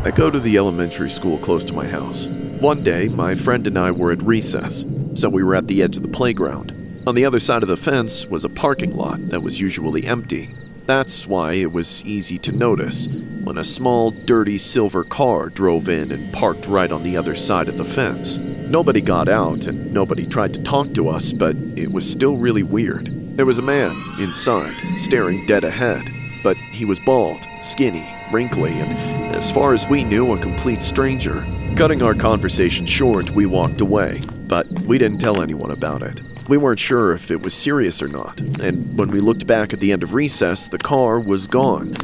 I go to the elementary school close to my house. One day, my friend and I were at recess, so we were at the edge of the playground. On the other side of the fence was a parking lot that was usually empty. That's why it was easy to notice when a small, dirty silver car drove in and parked right on the other side of the fence. Nobody got out and nobody tried to talk to us, but it was still really weird. There was a man inside, staring dead ahead, but he was bald, skinny, wrinkly, and as far as we knew, a complete stranger. Cutting our conversation short, we walked away, but we didn't tell anyone about it. We weren't sure if it was serious or not, and when we looked back at the end of recess, the car was gone.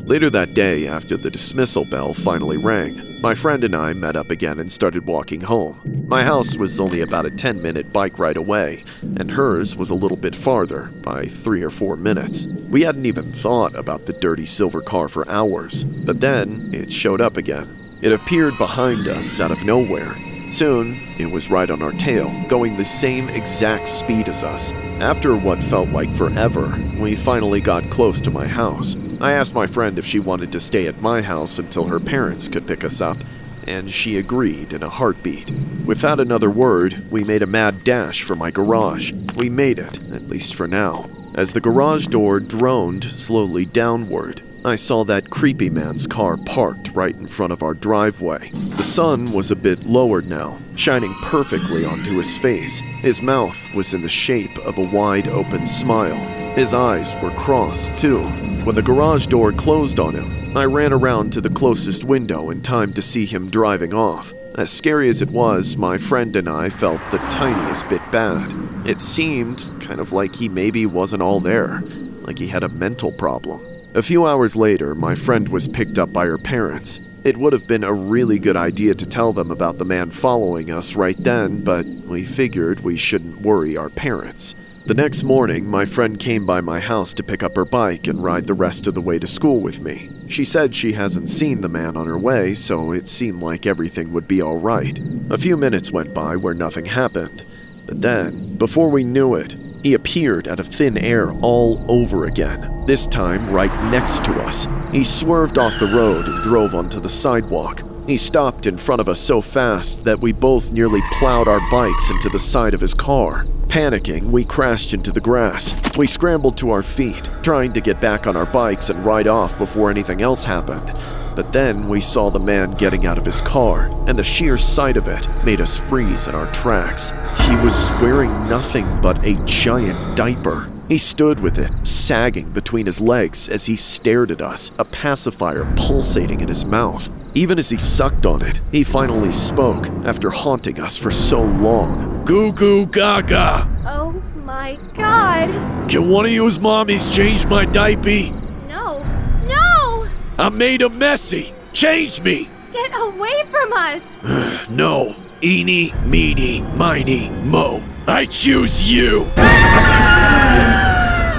Later that day, after the dismissal bell finally rang, my friend and I met up again and started walking home. My house was only about a 10-minute bike ride away, and hers was a little bit farther, by 3 or 4 minutes. We hadn't even thought about the dirty silver car for hours, but then it showed up again. It appeared behind us out of nowhere. Soon, it was right on our tail, going the same exact speed as us. After what felt like forever, we finally got close to my house. I asked my friend if she wanted to stay at my house until her parents could pick us up, and she agreed in a heartbeat. Without another word, we made a mad dash for my garage. We made it, at least for now. As the garage door droned slowly downward, I saw that creepy man's car parked right in front of our driveway. The sun was a bit lowered now, shining perfectly onto his face. His mouth was in the shape of a wide open smile. His eyes were crossed, too. When the garage door closed on him, I ran around to the closest window in time to see him driving off. As scary as it was, my friend and I felt the tiniest bit bad. It seemed kind of like he maybe wasn't all there, like he had a mental problem. A few hours later, my friend was picked up by her parents. It would have been a really good idea to tell them about the man following us right then, but we figured we shouldn't worry our parents. The next morning, my friend came by my house to pick up her bike and ride the rest of the way to school with me. She said she hasn't seen the man on her way, so it seemed like everything would be all right. A few minutes went by where nothing happened. But then, before we knew it, he appeared out of thin air all over again, this time right next to us. He swerved off the road and drove onto the sidewalk. He stopped in front of us so fast that we both nearly plowed our bikes into the side of his car. Panicking, we crashed into the grass. We scrambled to our feet, trying to get back on our bikes and ride off before anything else happened. But then we saw the man getting out of his car, and the sheer sight of it made us freeze in our tracks. He was wearing nothing but a giant diaper. He stood with it, sagging between his legs as he stared at us, a pacifier pulsating in his mouth. Even as he sucked on it, he finally spoke after haunting us for so long. Goo goo gaga! Oh my god! Can one of you's mommies change my diaper? No! No! I made a messy! Change me! Get away from us! No. Eeny, meeny, miny, mo. I choose you!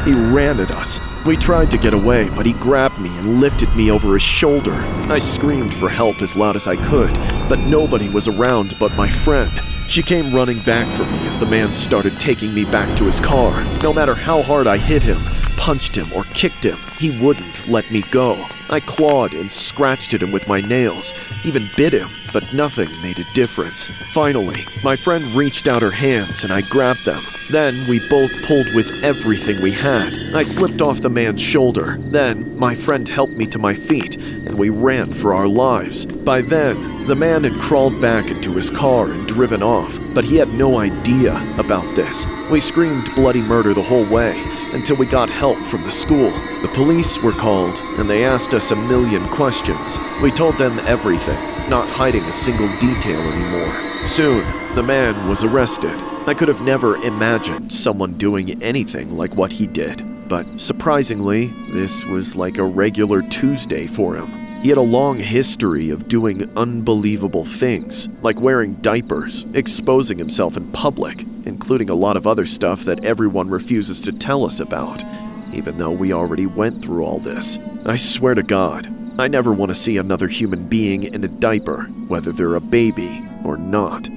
He ran at us. We tried to get away, but he grabbed me and lifted me over his shoulder. I screamed for help as loud as I could, but nobody was around but my friend. She came running back for me as the man started taking me back to his car. No matter how hard I hit him, punched him, or kicked him, he wouldn't let me go. I clawed and scratched at him with my nails, even bit him, but nothing made a difference. Finally, my friend reached out her hands and I grabbed them. Then we both pulled with everything we had. I slipped off the man's shoulder. Then my friend helped me to my feet and we ran for our lives. By then, the man had crawled back into his car and driven off, but he had no idea about this. We screamed bloody murder the whole way until we got help from the school. The police were called and they asked us a million questions. We told them everything, not hiding a single detail anymore. Soon, the man was arrested. I could have never imagined someone doing anything like what he did, but surprisingly, this was like a regular Tuesday for him. He had a long history of doing unbelievable things, like wearing diapers, exposing himself in public, including a lot of other stuff that everyone refuses to tell us about, even though we already went through all this. I swear to God, I never want to see another human being in a diaper, whether they're a baby or not.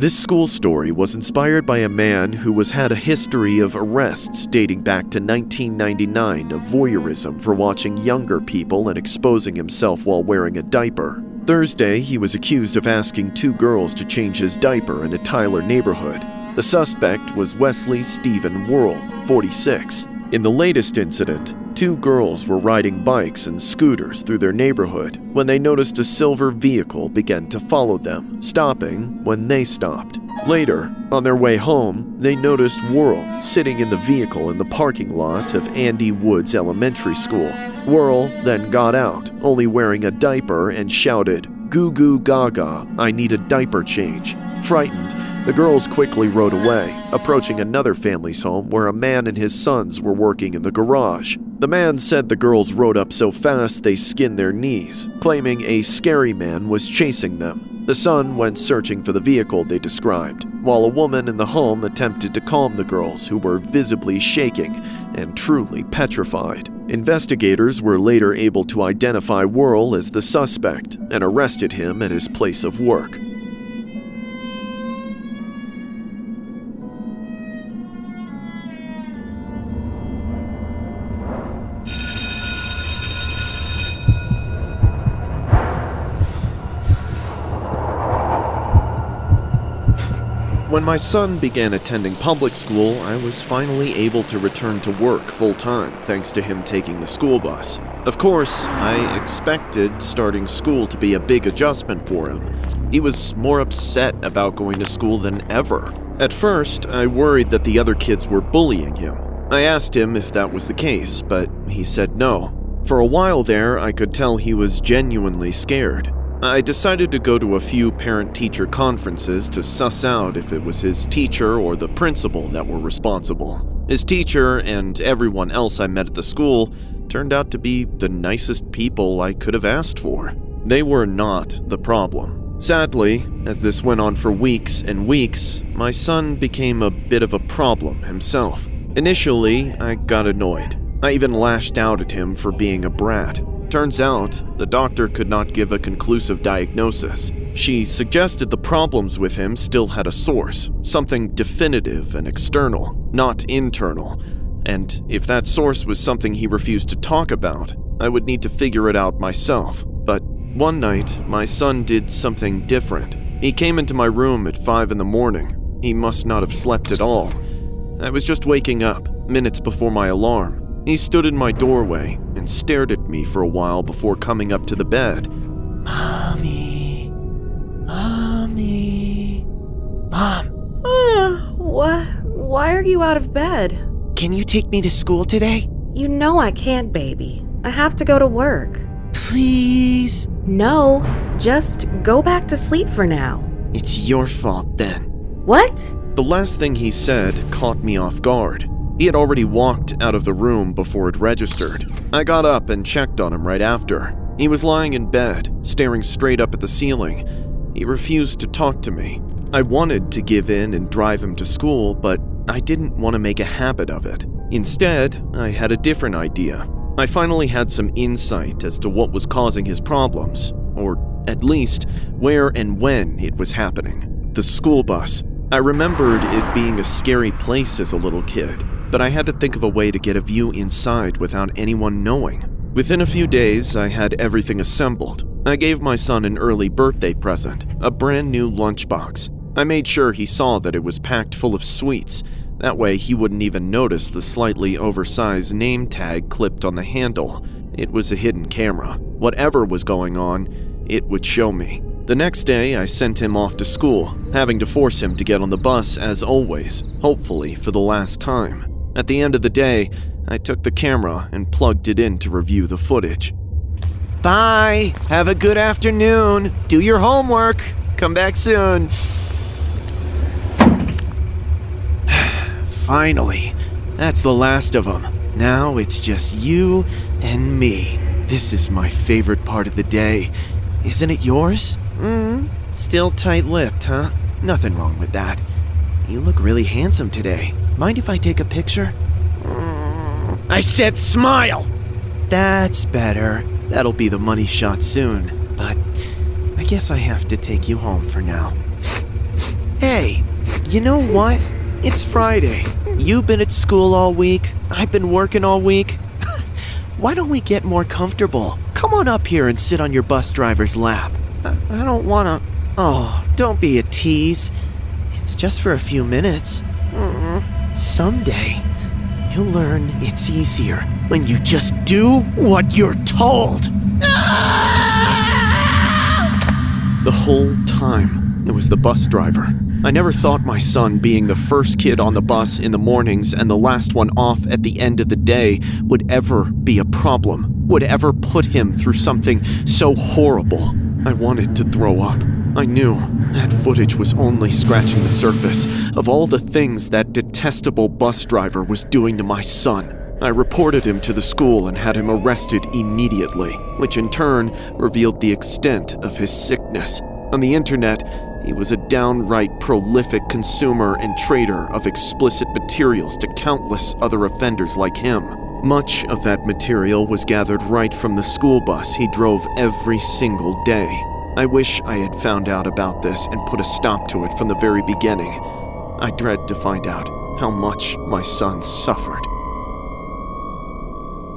This school story was inspired by a man who had a history of arrests dating back to 1999 of voyeurism for watching younger people and exposing himself while wearing a diaper. Thursday, he was accused of asking 2 girls to change his diaper in a Tyler neighborhood. The suspect was Wesley Stephen Worrell, 46. In the latest incident, 2 girls were riding bikes and scooters through their neighborhood when they noticed a silver vehicle begin to follow them, stopping when they stopped. Later, on their way home, they noticed Worrell sitting in the vehicle in the parking lot of Andy Woods Elementary School. Worrell then got out, only wearing a diaper, and shouted, "Goo goo gaga, I need a diaper change." Frightened, the girls quickly rode away, approaching another family's home where a man and his sons were working in the garage. The man said the girls rode up so fast they skinned their knees, claiming a scary man was chasing them. The son went searching for the vehicle they described, while a woman in the home attempted to calm the girls, who were visibly shaking and truly petrified. Investigators were later able to identify Worrell as the suspect and arrested him at his place of work. When my son began attending public school, I was finally able to return to work full-time thanks to him taking the school bus. Of course, I expected starting school to be a big adjustment for him. He was more upset about going to school than ever. At first, I worried that the other kids were bullying him. I asked him if that was the case, but he said no. For a while there, I could tell he was genuinely scared. I decided to go to a few parent-teacher conferences to suss out if it was his teacher or the principal that were responsible. His teacher and everyone else I met at the school turned out to be the nicest people I could have asked for. They were not the problem. Sadly, as this went on for weeks and weeks, my son became a bit of a problem himself. Initially, I got annoyed. I even lashed out at him for being a brat. Turns out, the doctor could not give a conclusive diagnosis. She suggested the problems with him still had a source, something definitive and external, not internal. And if that source was something he refused to talk about, I would need to figure it out myself. But one night, my son did something different. He came into my room at 5 in the morning. He must not have slept at all. I was just waking up, minutes before my alarm. He stood in my doorway and stared at me for a while before coming up to the bed. Mommy. Mommy. Mom. Why are you out of bed? Can you take me to school today? You know I can't, baby. I have to go to work. Please. No, just go back to sleep for now. It's your fault then. What? The last thing he said caught me off guard. He had already walked out of the room before it registered. I got up and checked on him right after. He was lying in bed, staring straight up at the ceiling. He refused to talk to me. I wanted to give in and drive him to school, but I didn't want to make a habit of it. Instead, I had a different idea. I finally had some insight as to what was causing his problems, or at least where and when it was happening. The school bus. I remembered it being a scary place as a little kid, but I had to think of a way to get a view inside without anyone knowing. Within a few days, I had everything assembled. I gave my son an early birthday present, a brand new lunchbox. I made sure he saw that it was packed full of sweets. That way he wouldn't even notice the slightly oversized name tag clipped on the handle. It was a hidden camera. Whatever was going on, it would show me. The next day, I sent him off to school, having to force him to get on the bus as always, hopefully for the last time. At the end of the day, I took the camera and plugged it in to review the footage. Bye! Have a good afternoon! Do your homework! Come back soon! Finally, that's the last of them. Now it's just you and me. This is my favorite part of the day. Isn't it yours? Still tight-lipped, huh? Nothing wrong with that. You look really handsome today. Mind if I take a picture? I said smile! That's better. That'll be the money shot soon. But I guess I have to take you home for now. Hey, you know what? It's Friday. You've been at school all week. I've been working all week. Why don't we get more comfortable? Come on up here and sit on your bus driver's lap. I don't wanna... Oh, don't be a tease. It's just for a few minutes. Someday, you'll learn it's easier when you just do what you're told. The whole time, it was the bus driver. I never thought my son being the first kid on the bus in the mornings and the last one off at the end of the day would ever be a problem, would ever put him through something so horrible. I wanted to throw up. I knew that footage was only scratching the surface of all the things that detestable bus driver was doing to my son. I reported him to the school and had him arrested immediately, which in turn revealed the extent of his sickness. On the internet, he was a downright prolific consumer and trader of explicit materials to countless other offenders like him. Much of that material was gathered right from the school bus he drove every single day. I wish I had found out about this and put a stop to it from the very beginning. I dread to find out how much my son suffered.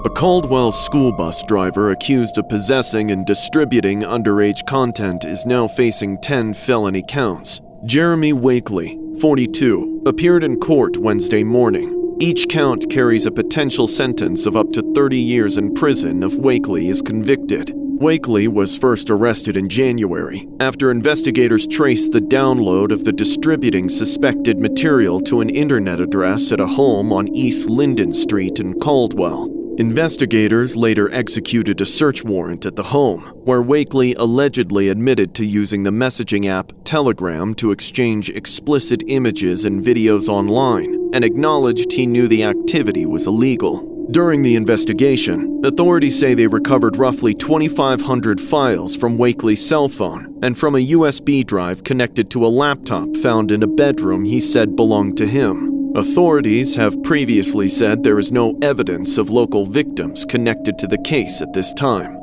A Caldwell school bus driver accused of possessing and distributing underage content is now facing 10 felony counts. Jeremy Wakely, 42, appeared in court Wednesday morning. Each count carries a potential sentence of up to 30 years in prison if Wakely is convicted. Wakely was first arrested in January after investigators traced the download of the distributing suspected material to an internet address at a home on East Linden Street in Caldwell. Investigators later executed a search warrant at the home, where Wakely allegedly admitted to using the messaging app Telegram to exchange explicit images and videos online, and acknowledged he knew the activity was illegal. During the investigation, authorities say they recovered roughly 2,500 files from Wakely's cell phone and from a USB drive connected to a laptop found in a bedroom he said belonged to him. Authorities have previously said there is no evidence of local victims connected to the case at this time.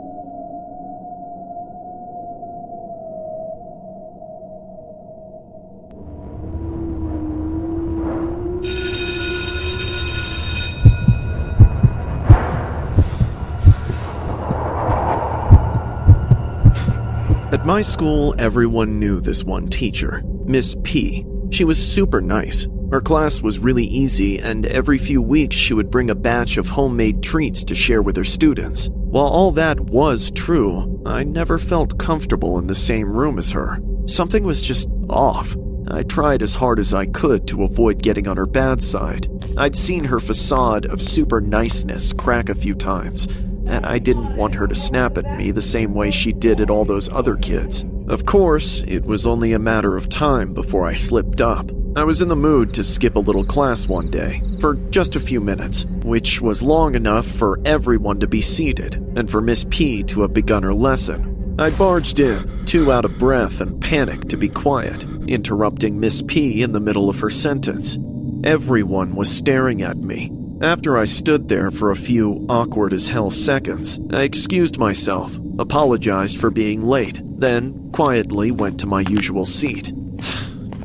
At my school, everyone knew this one teacher, Miss P. She was super nice. Her class was really easy, and every few weeks she would bring a batch of homemade treats to share with her students. While all that was true, I never felt comfortable in the same room as her. Something was just off. I tried as hard as I could to avoid getting on her bad side. I'd seen her facade of super niceness crack a few times, and I didn't want her to snap at me the same way she did at all those other kids. Of course, it was only a matter of time before I slipped up. I was in the mood to skip a little class one day, for just a few minutes, which was long enough for everyone to be seated, and for Miss P to have begun her lesson. I barged in, too out of breath and panicked to be quiet, interrupting Miss P in the middle of her sentence. Everyone was staring at me. After I stood there for a few awkward-as-hell seconds, I excused myself, apologized for being late, then quietly went to my usual seat.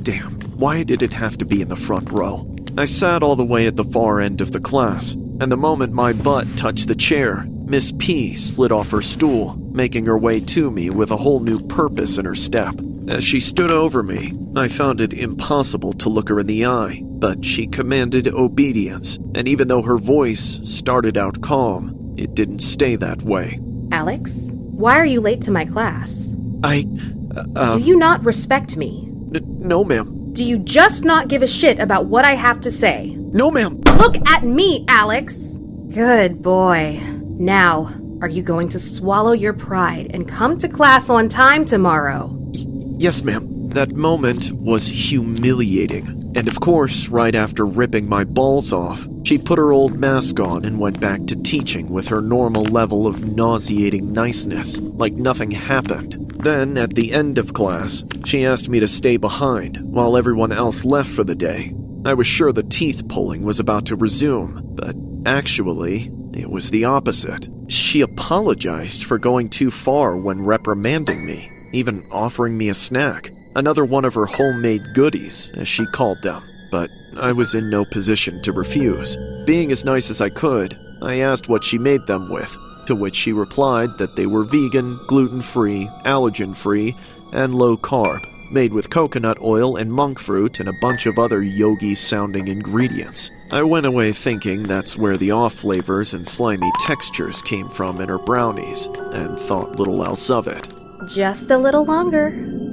Damn, why did it have to be in the front row? I sat all the way at the far end of the class, and the moment my butt touched the chair, Miss P slid off her stool, making her way to me with a whole new purpose in her step. As she stood over me, I found it impossible to look her in the eye, but she commanded obedience, and even though her voice started out calm, it didn't stay that way. Alex, why are you late to my class? Do you not respect me? No, ma'am. Do you just not give a shit about what I have to say? No, ma'am. Look at me, Alex! Good boy. Now, are you going to swallow your pride and come to class on time tomorrow? Yes, ma'am. That moment was humiliating. And of course, right after ripping my balls off, she put her old mask on and went back to teaching with her normal level of nauseating niceness, like nothing happened. Then, at the end of class, she asked me to stay behind while everyone else left for the day. I was sure the teeth pulling was about to resume, but actually, it was the opposite. She apologized for going too far when reprimanding me, even offering me a snack. another one of her homemade goodies, as she called them, but I was in no position to refuse. Being as nice as I could, I asked what she made them with, to which she replied that they were vegan, gluten-free, allergen-free, and low-carb, made with coconut oil and monk fruit and a bunch of other yogi-sounding ingredients. I went away thinking that's where the off flavors and slimy textures came from in her brownies, and thought little else of it. Just a little longer.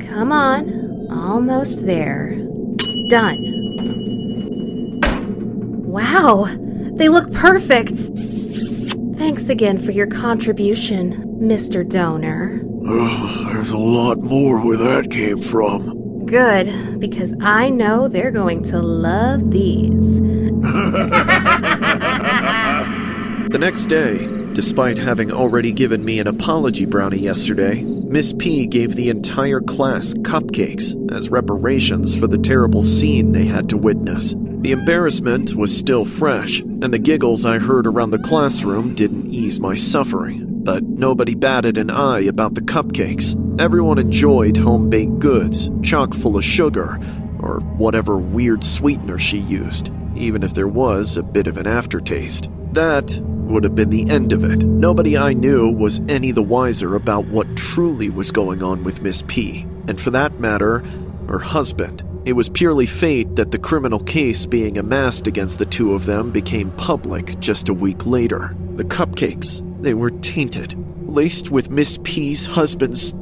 Come on. Almost there. Done. Wow, they look perfect. Thanks again for your contribution, Mr. Donor. There's a lot more where that came from. Good, because I know they're going to love these. The next day, despite having already given me an apology brownie yesterday, Miss P gave the entire class cupcakes as reparations for the terrible scene they had to witness. The embarrassment was still fresh, and the giggles I heard around the classroom didn't ease my suffering. But nobody batted an eye about the cupcakes. Everyone enjoyed home-baked goods, chock full of sugar, or whatever weird sweetener she used, even if there was a bit of an aftertaste. That would have been the end of it. Nobody I knew was any the wiser about what truly was going on with Miss P, and for that matter, her husband. It was purely fate that the criminal case being amassed against the two of them became public just a week later. The cupcakes, they were tainted, laced with Miss P's husband's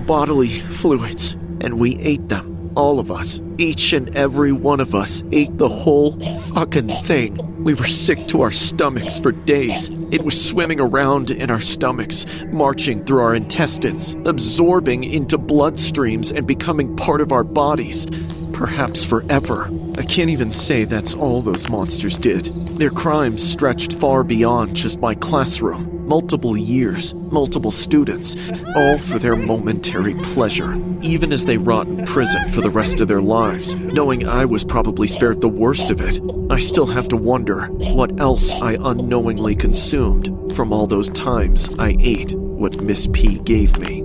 bodily fluids, and we ate them. All of us, each and every one of us, ate the whole fucking thing. We were sick to our stomachs for days. It was swimming around in our stomachs, marching through our intestines, absorbing into bloodstreams and becoming part of our bodies. Perhaps forever. I can't even say that's all those monsters did. Their crimes stretched far beyond just my classroom. Multiple years, multiple students, all for their momentary pleasure, even as they rot in prison for the rest of their lives. Knowing I was probably spared the worst of it, I still have to wonder what else I unknowingly consumed from all those times I ate what Miss P gave me.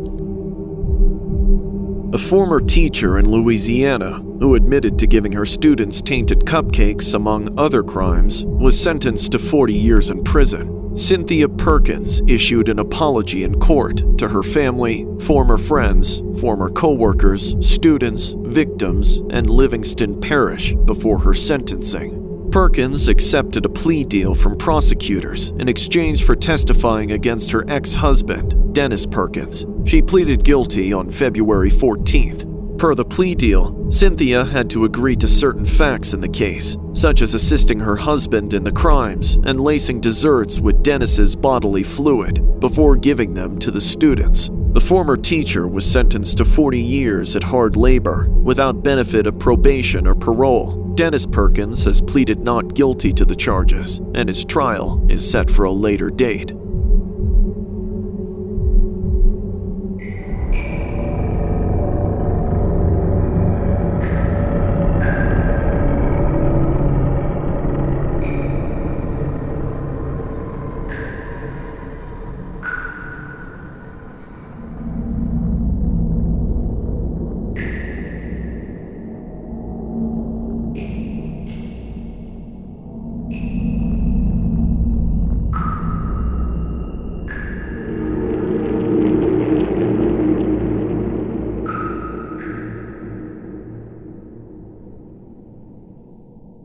A former teacher in Louisiana, who admitted to giving her students tainted cupcakes among other crimes, was sentenced to 40 years in prison. Cynthia Perkins issued an apology in court to her family, former friends, former co-workers, students, victims, and Livingston Parish before her sentencing. Perkins accepted a plea deal from prosecutors in exchange for testifying against her ex-husband, Dennis Perkins. She pleaded guilty on February 14th. Per the plea deal, Cynthia had to agree to certain facts in the case, such as assisting her husband in the crimes and lacing desserts with Dennis's bodily fluid before giving them to the students. The former teacher was sentenced to 40 years at hard labor without benefit of probation or parole. Dennis Perkins has pleaded not guilty to the charges, and his trial is set for a later date.